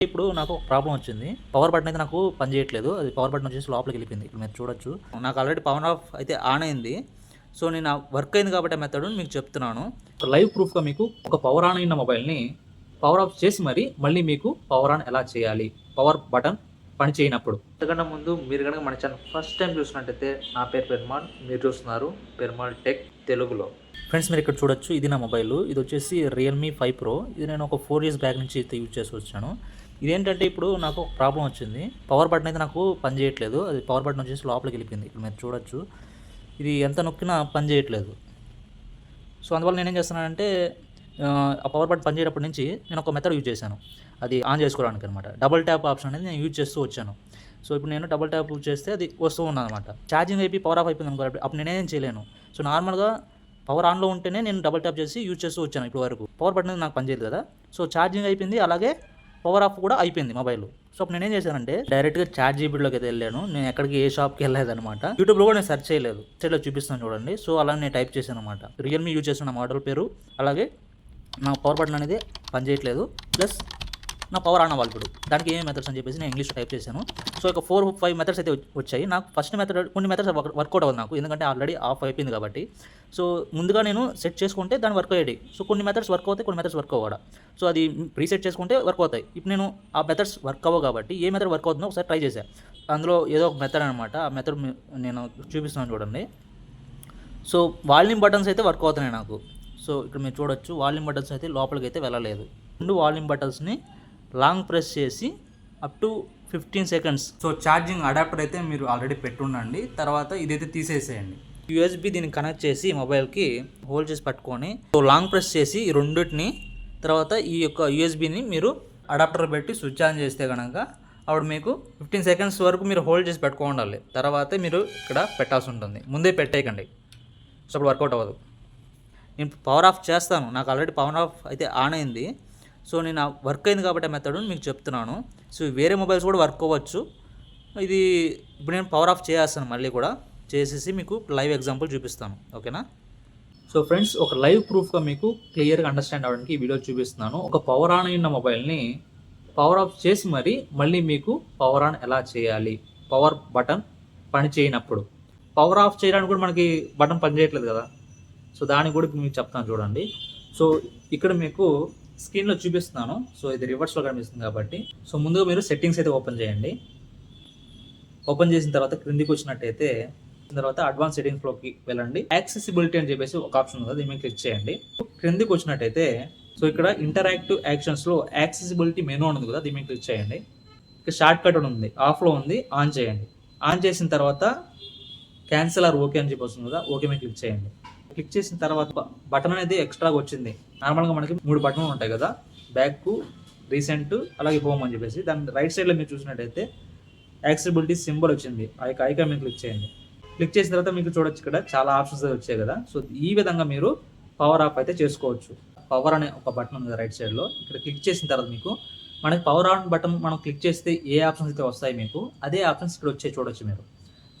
ఇప్పుడు నాకు ఒక ప్రాబ్లమ్ వచ్చింది. పవర్ బటన్ అయితే నాకు పని చేయట్లేదు. అది పవర్ బటన్ వచ్చేసి లోపలికి వెళ్ళిపోయింది. ఇక్కడ మీరు చూడొచ్చు. నాకు ఆల్రెడీ పవర్ ఆఫ్ అయితే ఆన్ అయింది. సో నేను వర్క్ అయింది కాబట్టి ఆ మెథడ్ మీకు చెప్తున్నాను. లైవ్ ప్రూఫ్గా మీకు ఒక పవర్ ఆన్ అయిన మొబైల్ని పవర్ ఆఫ్ చేసి మళ్ళీ మీకు పవర్ ఆన్ ఎలా చేయాలి, పవర్ బటన్ పని చేయనప్పుడు. అంతకన్నా ముందు మీరు కనుక మన ఛానల్ ఫస్ట్ టైం చూసినట్టయితే నా పేరు పెరుమాల్, మీరు చూస్తున్నారు పెరుమాల్ టెక్ తెలుగులో. ఫ్రెండ్స్, మీరు ఇక్కడ చూడొచ్చు, ఇది నా మొబైల్. ఇది వచ్చేసి రియల్మీ 5 Pro. ఇది నేను ఒక 4 years బ్యాక్ నుంచి అయితే యూజ్ చేసి వచ్చాను. ఇదేంటంటే ఇప్పుడు నాకు ఒక ప్రాబ్లం వచ్చింది. పవర్ బటన్ అయితే నాకు పని చేయట్లేదు. అది పవర్ బటన్ వచ్చేసి లోపలికి వెళ్ళిపోయింది. ఇక్కడ మీరు చూడొచ్చు, ఇది ఎంత నొక్కినా పని చేయట్లేదు. సో అందువల్ల నేనేం చేస్తున్నానంటే ఆ పవర్ బటన్ పని చేయనప్పటి నుంచి నేను ఒక మెథడ్ యూజ్ చేశాను, అది ఆన్ చేసుకోవడానికి అనమాట. డబుల్ ట్యాప్ ఆప్షన్ అనేది నేను యూజ్ చేస్తూ వచ్చాను. సో ఇప్పుడు నేను డబుల్ ట్యాప్ యూజ్ చేస్తే అది వస్తూ ఉన్నదన్నమాట. ఛార్జింగ్ అయిపోయి పవర్ ఆఫ్ అయిపోయింది అనుకో, అప్పుడు నేనేం చేయలేను. సో నార్మల్గా పవర్ ఆన్లో ఉంటేనే నేను డబుల్ ట్యాప్ చేసి యూజ్ చేస్తూ వచ్చాను ఇప్పుడు వరకు. పవర్ బటన్ నాకు పనిచేయదు కదా. సో ఛార్జింగ్ అయిపోయింది, అలాగే పవర్ ఆఫ్ కూడా అయిపోయింది మొబైల్. సో అప్పుడు నేనేం చేశానంటే డైరెక్ట్గా చాట్ జీపీటీలోకి అయితే వెళ్ళాను. నేను ఎక్కడికి ఏ షాప్కి వెళ్ళలేదన్నమాట. యూట్యూబ్లో కూడా నేను సెర్చ్ చేయలేదు. సైడ్లో చూపిస్తాను చూడండి. సో అలా నేను టైప్ చేశాను అనమాట. రియల్మీ యూజ్ చేస్తున్న మోడల్ పేరు, అలాగే నా పవర్ బటన్ అనేది పనిచేయట్లేదు, ప్లస్ నా పవర్ ఆన్ అవ్వాలి. ఇప్పుడు దానికి ఏమేమి మెథడ్స్ అని చెప్పేసి నేను ఇంగ్లీష్లో టైప్ చేశాను. సో ఒక 4-5 మెథడ్స్ అయితే వచ్చాయి. నాకు ఫస్ట్ మెథడ్, కొన్ని మెథడ్స్ వర్కౌట్ అవ్వదు నాకు, ఎందుకంటే ఆల్రెడీ ఆఫ్ అయిపోయింది కాబట్టి. సో ముందుగా నేను సెట్ చేసుకుంటే దాన్ని వర్క్ అయ్యేది. సో కొన్ని మెథడ్స్ వర్క్ అవుతాయి, కొన్ని మెథడ్స్ వర్క్ అవ్వడా. సో అది ప్రీసెట్ చేసుకుంటే వర్క్ అవుతాయి. ఇప్పుడు నేను ఆ మెథడ్స్ వర్క్ అవ్వవు కాబట్టి ఏ మెథడ్ వర్క్ అవుతుందో ఒకసారి ట్రై చేశాను. అందులో ఏదో ఒక మెథడ్ అనమాట. ఆ మెథడ్ నేను చూపిస్తున్నాను చూడండి. సో వాల్యూమ్ బటన్స్ అయితే వర్క్ అవుతున్నాయి నాకు. సో ఇక్కడ మీరు చూడొచ్చు, వాల్యూమ్ బటన్స్ అయితే లోపలికి అయితే వెళ్ళలేదు. 2 వాల్యూమ్ బటన్స్ని లాంగ్ ప్రెస్ చేసి up to 15 seconds. So charging adapter అయితే మీరు ఆల్రెడీ పెట్టుండండి. తర్వాత ఇదైతే తీసేసేయండి. యూఎస్బి దీన్ని కనెక్ట్ చేసి మొబైల్కి హోల్డ్ చేసి పట్టుకొని, సో లాంగ్ ప్రెస్ చేసి ఈ రెండింటిని, తర్వాత ఈ యొక్క యూఎస్బిని మీరు అడాప్టర్ పెట్టి స్విచ్ ఆన్ చేస్తే కనుక అప్పుడు మీకు 15 seconds వరకు మీరు హోల్డ్ చేసి పెట్టుకోండాలి. తర్వాతే మీరు ఇక్కడ పెట్టాల్సి ఉంటుంది. ముందే పెట్టేయకండి, సో అప్పుడు వర్కౌట్ అవ్వదు. నేను పవర్ ఆఫ్ చేస్తాను. నాకు ఆల్రెడీ పవర్ ఆఫ్ అయితే ఆన్ అయింది. సో నేను వర్క్ అయింది కాబట్టి ఆ మెథడ్ మీకు చెప్తున్నాను. సో వేరే మొబైల్స్ కూడా వర్క్ అవ్వచ్చు. ఇది ఇప్పుడు నేను పవర్ ఆఫ్ చేస్తాను, మళ్ళీ కూడా చేసేసి మీకు లైవ్ ఎగ్జాంపుల్ చూపిస్తాను, ఓకేనా. సో ఫ్రెండ్స్, ఒక లైవ్ ప్రూఫ్గా మీకు క్లియర్గా అండర్స్టాండ్ అవ్వడానికి ఈ వీడియో చూపిస్తున్నాను. ఒక పవర్ ఆన్ అయిన మొబైల్ని పవర్ ఆఫ్ చేసి మళ్ళీ మీకు పవర్ ఆన్ ఎలా చేయాలి, పవర్ బటన్ పని చేయనప్పుడు. పవర్ ఆఫ్ చేయడానికి కూడా మనకి బటన్ పని చేయట్లేదు కదా. సో దానికి కూడా మీకు చెప్తాను చూడండి. సో ఇక్కడ మీకు స్క్రీన్లో చూపిస్తున్నాను. సో ఇది రివర్స్లో కనిపిస్తుంది కాబట్టి, సో ముందుగా మీరు సెట్టింగ్స్ అయితే ఓపెన్ చేయండి. ఓపెన్ చేసిన తర్వాత క్రిందికి వచ్చినట్టయితే తర్వాత అడ్వాన్స్ సెట్టింగ్స్లోకి వెళ్ళండి. యాక్సెసిబిలిటీ అని చెప్పేసి ఒక ఆప్షన్ ఉంది, దీన్ని క్లిక్ చేయండి. క్రిందికి వచ్చినట్టయితే సో ఇక్కడ ఇంటరాక్టివ్ యాక్షన్స్లో యాక్సెసిబిలిటీ మెనూ ఉంది కదా, దీన్ని క్లిక్ చేయండి. ఇక్కడ షార్ట్ కట్ ఉంది, ఆఫ్లో ఉంది, ఆన్ చేయండి. ఆన్ చేసిన తర్వాత క్యాన్సిల్ ఆర్ ఓకే అని చెప్పి వస్తుంది కదా, ఓకే మీద క్లిక్ చేయండి. క్లిక్ చేసిన తర్వాత బటన్ అనేది ఎక్స్ట్రాగా వచ్చింది. నార్మల్గా మనకి 3 బటన్లు ఉంటాయి కదా, బ్యాక్, రీసెంట్, అలాగే హోమ్ అని చెప్పేసి. దాని రైట్ సైడ్లో మీరు చూసినట్టయితే యాక్సెసిబిలిటీ సింబల్ వచ్చింది, ఆ యొక్క ఐకాన్ మీద క్లిక్ చేయండి. క్లిక్ చేసిన తర్వాత మీకు చూడొచ్చు ఇక్కడ చాలా ఆప్షన్స్ వచ్చాయి కదా. సో ఈ విధంగా మీరు పవర్ ఆఫ్ అయితే చేసుకోవచ్చు. పవర్ అనే ఒక బటన్ ఉంది రైట్ సైడ్లో, ఇక్కడ క్లిక్ చేసిన తర్వాత మీకు మనకి పవర్ ఆన్ బటన్ మనం క్లిక్ చేస్తే ఏ ఆప్షన్స్ అయితే వస్తాయి మీకు, అదే ఆప్షన్స్ ఇక్కడ వచ్చాయి చూడొచ్చు మీరు.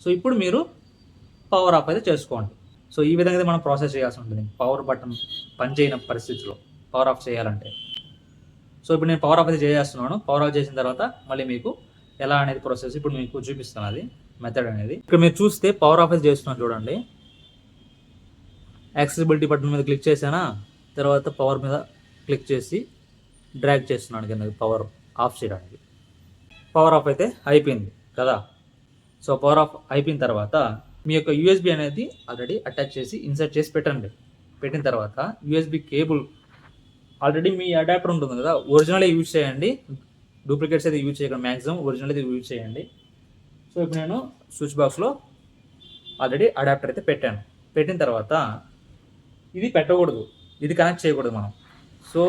సో ఇప్పుడు మీరు పవర్ ఆఫ్ అయితే చేసుకోండి. సో ఈ విధంగా మనం ప్రాసెస్ చేయాల్సి ఉంటుంది పవర్ బటన్ పనిచేయని పరిస్థితిలో పవర్ ఆఫ్ చేయాలంటే. సో ఇప్పుడు నేను పవర్ ఆఫ్ అయితే చేస్తున్నాను. పవర్ ఆఫ్ చేసిన తర్వాత మళ్ళీ మీకు ఎలా అనేది ప్రాసెస్ ఇప్పుడు మీకు చూపిస్తాను, అది మెథడ్ అనేది. ఇక్కడ మీరు చూస్తే పవర్ ఆఫ్ అయితే చేస్తున్నాను చూడండి. యాక్సెసిబిలిటీ బటన్ మీద క్లిక్ చేశానా, తర్వాత పవర్ మీద క్లిక్ చేసి డ్రాగ్ చేస్తున్నాను కింద పవర్ ఆఫ్ చేయడానికి. పవర్ ఆఫ్ అయితే అయిపోయింది కదా. సో పవర్ ఆఫ్ అయిపోయిన తర్వాత మీ యొక్క యూఎస్బి అనేది ఆల్రెడీ అటాచ్ చేసి ఇన్సర్ట్ చేసి పెట్టండి. పెట్టిన తర్వాత యూఎస్బి కేబుల్ ఆల్రెడీ మీ అడాప్టర్ ఉంటుంది కదా, ఒరిజినల్ యూజ్ చేయండి. డూప్లికేట్స్ అయితే యూజ్ చేయకండి, మ్యాక్సిమం ఒరిజినల్ అయితే యూజ్ చేయండి. సో ఇప్పుడు నేను స్విచ్ బాక్స్లో ఆల్రెడీ అడాప్టర్ అయితే పెట్టాను. పెట్టిన తర్వాత ఇది పెట్టకూడదు, ఇది కనెక్ట్ చేయకూడదు మనం. సో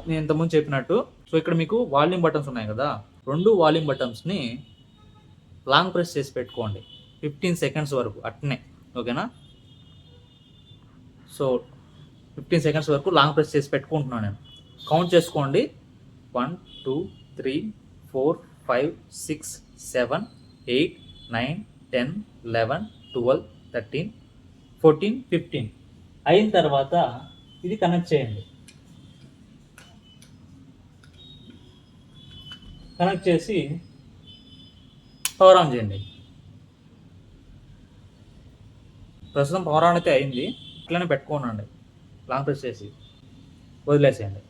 నేను ఇంతకుముందు చెప్పినట్టు, సో ఇక్కడ మీకు వాల్యూమ్ బటన్స్ ఉన్నాయి కదా, 2 వాల్యూమ్ బటన్స్ని లాంగ్ ప్రెస్ చేసి పెట్టుకోండి 15 seconds వరకు అట్నే, ఓకేనా. సో 15 seconds వరకు లాంగ్ ప్రెస్ చేసి పెట్టుకుంటున్నాను నేను. కౌంట్ చేసుకోండి, 1 2 3 4 5 6 7 8 9 10 11 12 13 14 15 అయిన తర్వాత ఇది కనెక్ట్ చేయండి. కనెక్ట్ చేసి పవర్ ఆన్ చేయండి. ప్రస్తుతం పవర్ ఆన్ అయితే అయింది. ఇట్లనే పెట్టుకోనండి, లాంగ్ ప్రెస్ చేసి వదిలేసేయండి.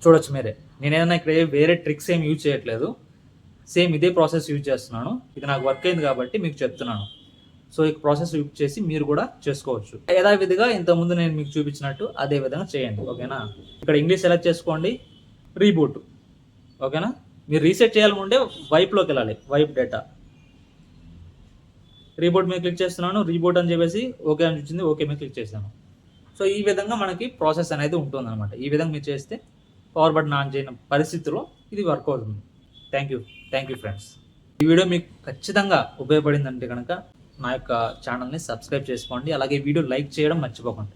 చూడొచ్చు మీరే, నేనేదైనా ఇక్కడ వేరే ట్రిక్స్ ఏం యూజ్ చేయట్లేదు, సేమ్ ఇదే ప్రాసెస్ యూజ్ చేస్తున్నాను. ఇది నాకు వర్క్ అయింది కాబట్టి మీకు చెప్తున్నాను. సో ఈ ప్రాసెస్ యూజ్ చేసి మీరు కూడా చేసుకోవచ్చు. యథావిధిగా ఇంతకుముందు నేను మీకు చూపించినట్టు అదే విధంగా చేయండి, ఓకేనా. ఇక్కడ ఇంగ్లీష్ సెలెక్ట్ చేసుకోండి, రీబూట్, ఓకేనా. మీరు రీసెట్ చేయాలనుకుంటే వైప్లోకి వెళ్ళాలి, వైప్ డేటా. రీబూట్ మీద క్లిక్ చేస్తున్నాను, రీబూట్ అని చెప్పేసి ఓకే అని వచ్చింది, ఓకే మీద క్లిక్ చేశాను. సో ఈ విధంగా మనకి ప్రాసెస్ అనేది ఉంటుంది అనమాట. ఈ విధంగా మీరు చేస్తే పవర్ బటన్ ఆన్ చేయని పరిస్థితిలో ఇది వర్క్ అవుతుంది. Thank you friends. ఈ వీడియో మీకు ఖచ్చితంగా ఉపయోగపడిందంటే కనుక నా యొక్క ఛానల్ని సబ్స్క్రైబ్ చేసుకోండి, అలాగే వీడియో లైక్ చేయడం మర్చిపోకండి.